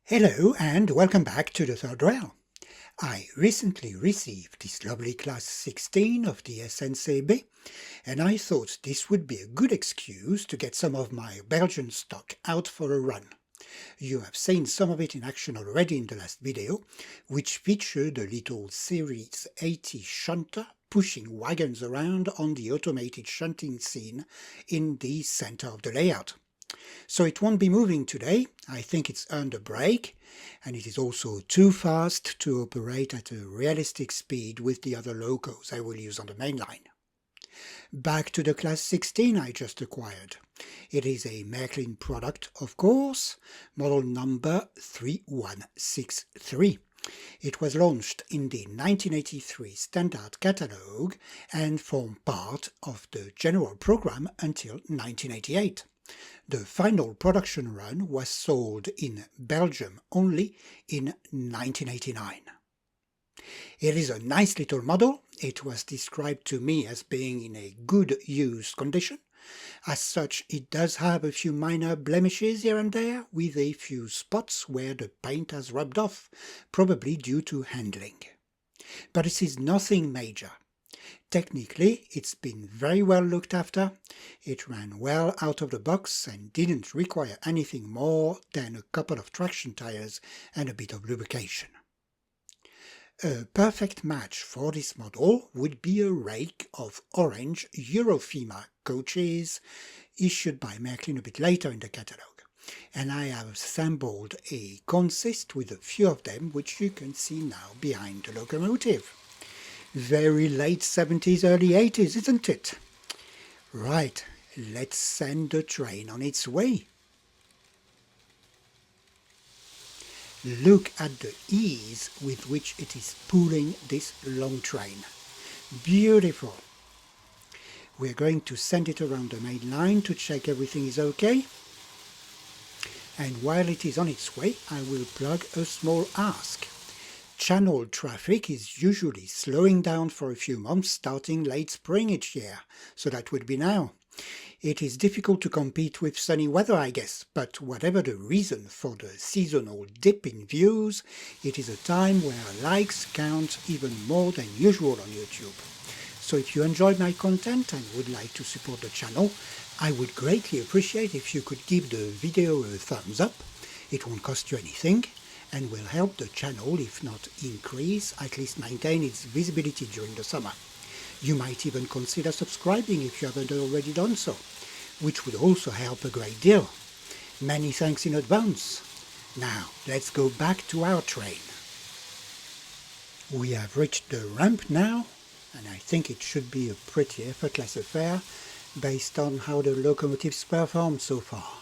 Hello and welcome back to the third rail. I recently received this lovely Class 16 of the SNCB and I thought this would be a good excuse to get some of my Belgian stock out for a run. You have seen some of it in action already in the last video, which featured a little Series 80 shunter pushing wagons around on the automated shunting scene in the center of the layout. So it won't be moving today. I think it's earned a break, and it is also too fast to operate at a realistic speed with the other locos I will use on the main line. Back to the Class 16 I just acquired. It is a Märklin product, of course, model number 3163. It was launched in the 1983 standard catalogue and formed part of the general program until 1988. The final production run was sold in Belgium only in 1989. It is a nice little model. It was described to me as being in a good use condition. As such, it does have a few minor blemishes here and there, with a few spots where the paint has rubbed off, probably due to handling. But this is nothing major. Technically, it's been very well looked after. It ran well out of the box and didn't require anything more than a couple of traction tires and a bit of lubrication. A perfect match for this model would be a rake of orange Eurofima coaches issued by Märklin a bit later in the catalogue, and I have assembled a consist with a few of them, which you can see now behind the locomotive. Very late 70s, early 80s, isn't it? Right, let's send the train on its way. Look at the ease with which it is pulling this long train. Beautiful. We're going to send it around the main line to check everything is okay. And while it is on its way, I will plug a small ask. Channel traffic is usually slowing down for a few months starting late spring each year, so that would be now. It is difficult to compete with sunny weather, I guess, but whatever the reason for the seasonal dip in views, it is a time where likes count even more than usual on YouTube. So if you enjoyed my content and would like to support the channel, I would greatly appreciate if you could give the video a thumbs up. It won't cost you anything, and will help the channel, if not increase, at least maintain its visibility during the summer. You might even consider subscribing if you haven't already done so, which would also help a great deal. Many thanks in advance. Now, let's go back to our train. We have reached the ramp now, and I think it should be a pretty effortless affair based on how the locomotives performed so far.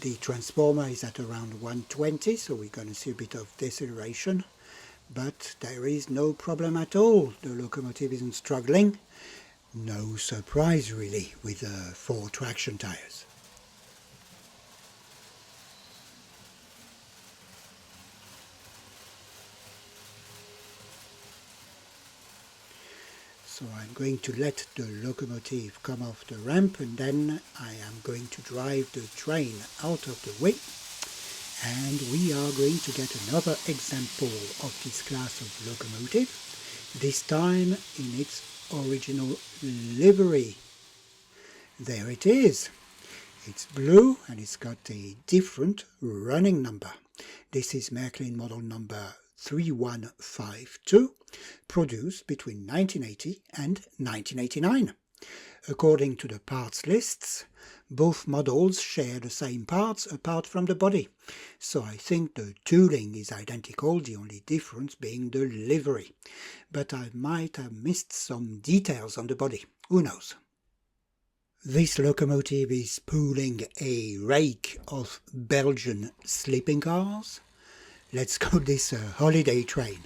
The transformer is at around 120, so we're going to see a bit of deceleration, but there is no problem at all. The locomotive isn't struggling. No surprise really with 4 traction tires. So I'm going to let the locomotive come off the ramp, and then I am going to drive the train out of the way, and we are going to get another example of this class of locomotive, this time in its original livery. There it is. It's blue and it's got a different running number. This is Märklin model number 3152, produced between 1980 and 1989. According to the parts lists, both models share the same parts apart from the body, so I think the tooling is identical, the only difference being the livery. But I might have missed some details on the body, who knows. This locomotive is pulling a rake of Belgian sleeping cars. Let's call this a holiday train.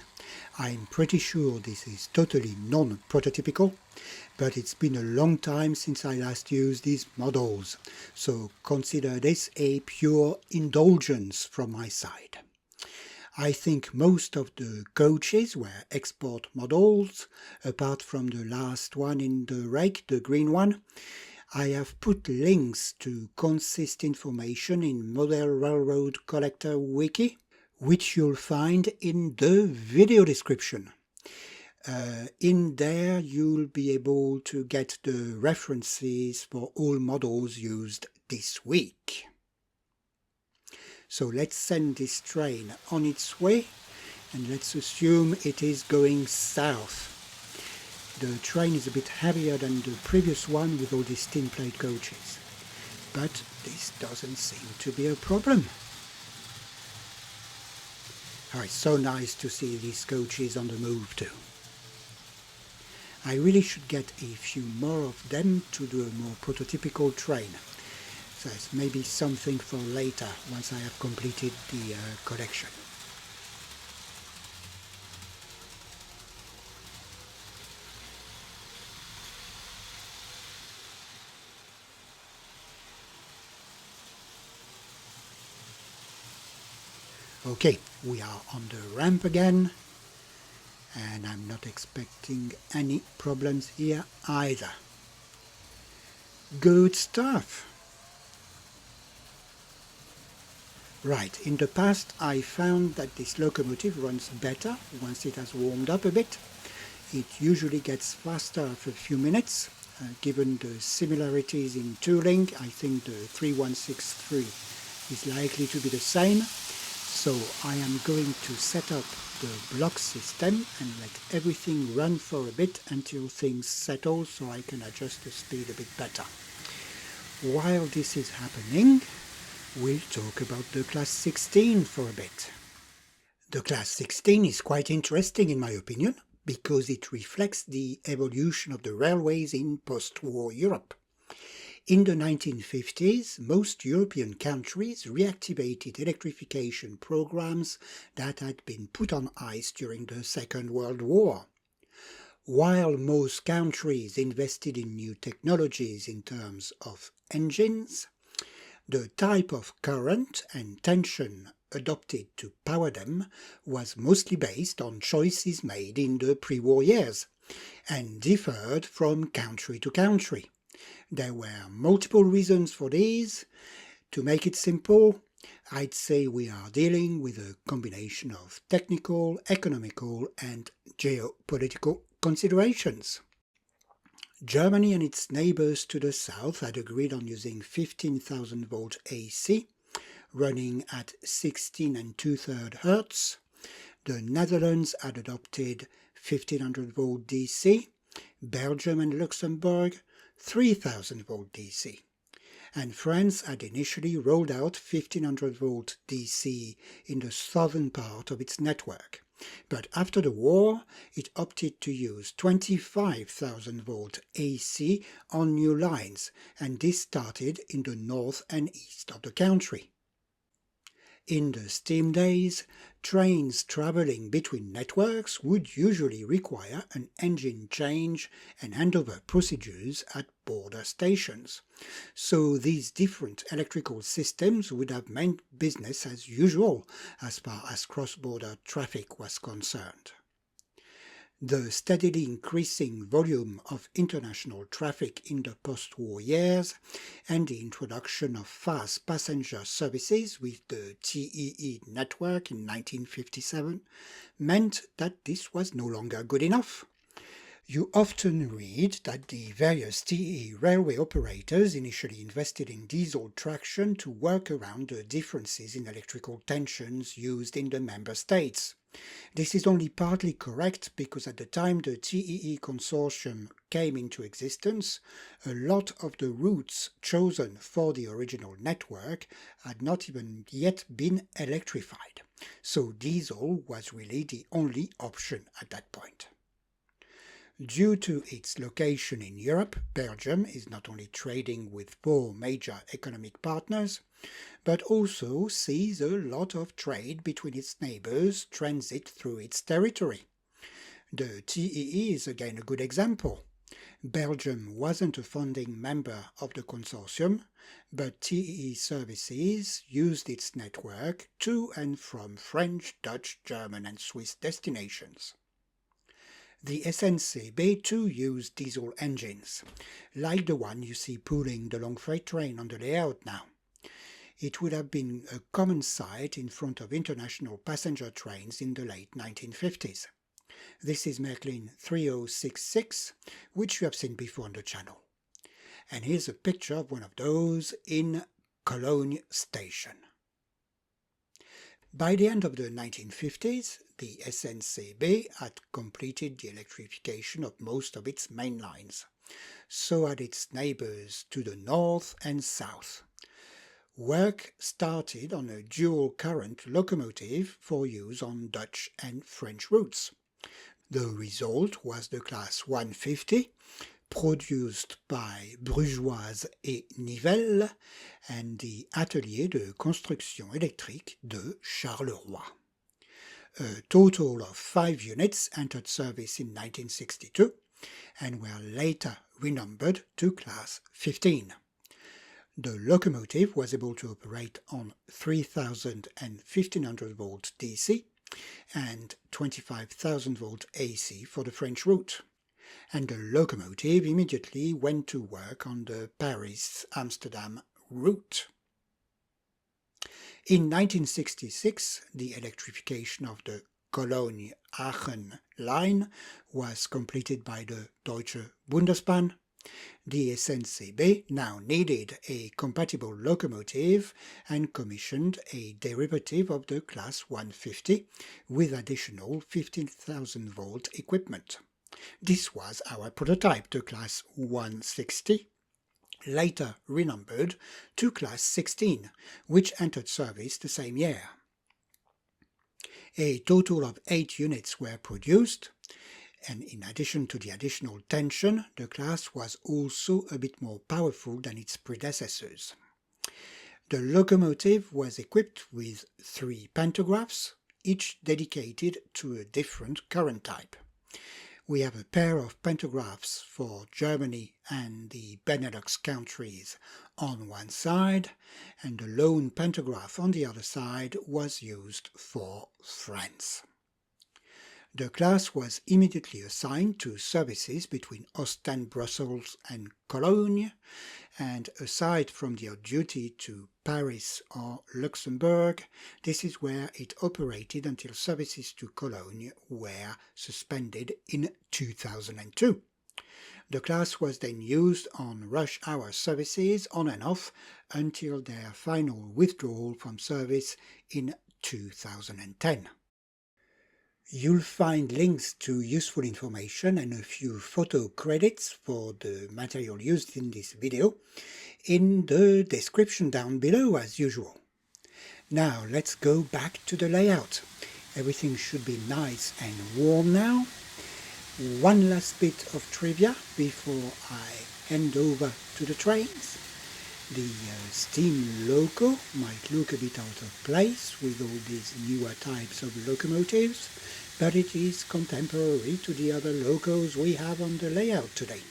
I'm pretty sure this is totally non-prototypical, but it's been a long time since I last used these models, so consider this a pure indulgence from my side. I think most of the coaches were export models, apart from the last one in the rake, the green one. I have put links to consist information in Model Railroad Collector Wiki. which you'll find in the video description. In there you'll be able to get the references for all models used this week. So let's send this train on its way, and let's assume it is going south. The train is a bit heavier than the previous one with all these tin plate coaches, but this doesn't seem to be a problem. Oh, it's so nice to see these coaches on the move too. I really should get a few more of them to do a more prototypical train. So it's maybe something for later once I have completed the collection. Okay, we are on the ramp again, and I'm not expecting any problems here either. Good stuff. Right, in the past I found that this locomotive runs better once it has warmed up a bit. It usually gets faster after a few minutes. Given the similarities in tooling, I think the 3163 is likely to be the same. So I am going to set up the block system and let everything run for a bit until things settle so I can adjust the speed a bit better. While this is happening, we'll talk about the Class 16 for a bit. The Class 16 is quite interesting in my opinion because it reflects the evolution of the railways in post-war Europe. In the 1950s, most European countries reactivated electrification programs that had been put on ice during the Second World War. While most countries invested in new technologies in terms of engines, the type of current and tension adopted to power them was mostly based on choices made in the pre-war years and differed from country to country. There were multiple reasons for these. To make it simple, I'd say we are dealing with a combination of technical, economical and geopolitical considerations. Germany and its neighbours to the south had agreed on using 15,000 volt AC, running at 16 2/3 Hz. The Netherlands had adopted 1500 volt DC, Belgium and Luxembourg 3000 volt DC. And France had initially rolled out 1500 volt DC in the southern part of its network. But after the war, it opted to use 25,000 volt AC on new lines, and this started in the north and east of the country. In the steam days, trains travelling between networks would usually require an engine change and handover procedures at border stations. So these different electrical systems would have meant business as usual as far as cross-border traffic was concerned. The steadily increasing volume of international traffic in the post-war years and the introduction of fast passenger services with the TEE network in 1957 meant that this was no longer good enough. You often read that the various TEE railway operators initially invested in diesel traction to work around the differences in electrical tensions used in the member states. This is only partly correct because at the time the TEE consortium came into existence, a lot of the routes chosen for the original network had not even yet been electrified, so diesel was really the only option at that point. Due to its location in Europe, Belgium is not only trading with 4 major economic partners, but also sees a lot of trade between its neighbours transit through its territory. The TEE is again a good example. Belgium wasn't a founding member of the consortium, but TEE services used its network to and from French, Dutch, German and Swiss destinations. The SNCB too used diesel engines, like the one you see pulling the long freight train on the layout now. It would have been a common sight in front of international passenger trains in the late 1950s. This is Märklin 3066, which you have seen before on the channel. And here's a picture of one of those in Cologne station. By the end of the 1950s, the SNCB had completed the electrification of most of its main lines. So had its neighbours to the north and south. Work started on a dual-current locomotive for use on Dutch and French routes. The result was the Class 150, produced by Brugeoise et Nivelle and the Atelier de Construction Électrique de Charleroi. A total of 5 units entered service in 1962 and were later renumbered to Class 15. The locomotive was able to operate on 3000 and 1500 volt DC and 25,000 volt AC for the French route, and the locomotive immediately went to work on the Paris-Amsterdam route. In 1966, the electrification of the Cologne-Aachen line was completed by the Deutsche Bundesbahn. The SNCB now needed a compatible locomotive and commissioned a derivative of the Class 150 with additional 15,000 volt equipment. This was our prototype, the Class 160, later renumbered to Class 16, which entered service the same year. A total of 8 units were produced, and in addition to the additional tension, the class was also a bit more powerful than its predecessors. The locomotive was equipped with 3 pantographs, each dedicated to a different current type. We have a pair of pantographs for Germany and the Benelux countries on one side, and the lone pantograph on the other side was used for France. The class was immediately assigned to services between Ostend, Brussels and Cologne, and aside from the duty to Paris or Luxembourg, this is where it operated until services to Cologne were suspended in 2002. The class was then used on rush hour services on and off until their final withdrawal from service in 2010. You'll find links to useful information and a few photo credits for the material used in this video in the description down below as usual. Now let's go back to the layout. Everything should be nice and warm now. One last bit of trivia before I hand over to the trains. The steam loco might look a bit out of place with all these newer types of locomotives, but it is contemporary to the other locos we have on the layout today.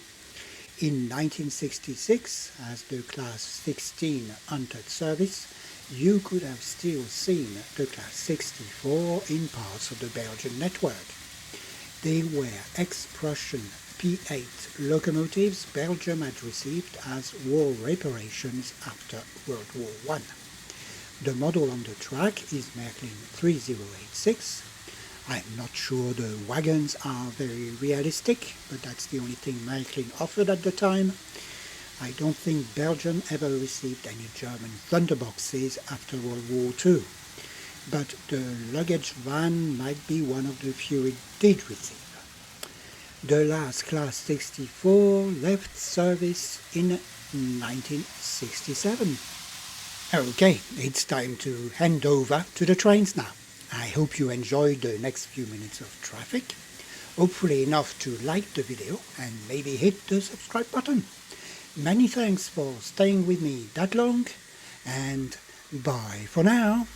In 1966, as the Class 16 entered service, you could have still seen the Class 64 in parts of the Belgian network. They were ex-Prussian P8 locomotives Belgium had received as war reparations after World War I. The model on the track is Märklin 3086. I'm not sure the wagons are very realistic, but that's the only thing Märklin offered at the time. I don't think Belgium ever received any German Thunderboxes after World War II, but the luggage van might be one of the few it did receive. The last Class 64 left service in 1967. Okay, it's time to hand over to the trains now. I hope you enjoyed the next few minutes of traffic, hopefully enough to like the video and maybe hit the subscribe button. Many thanks for staying with me that long, and bye for now.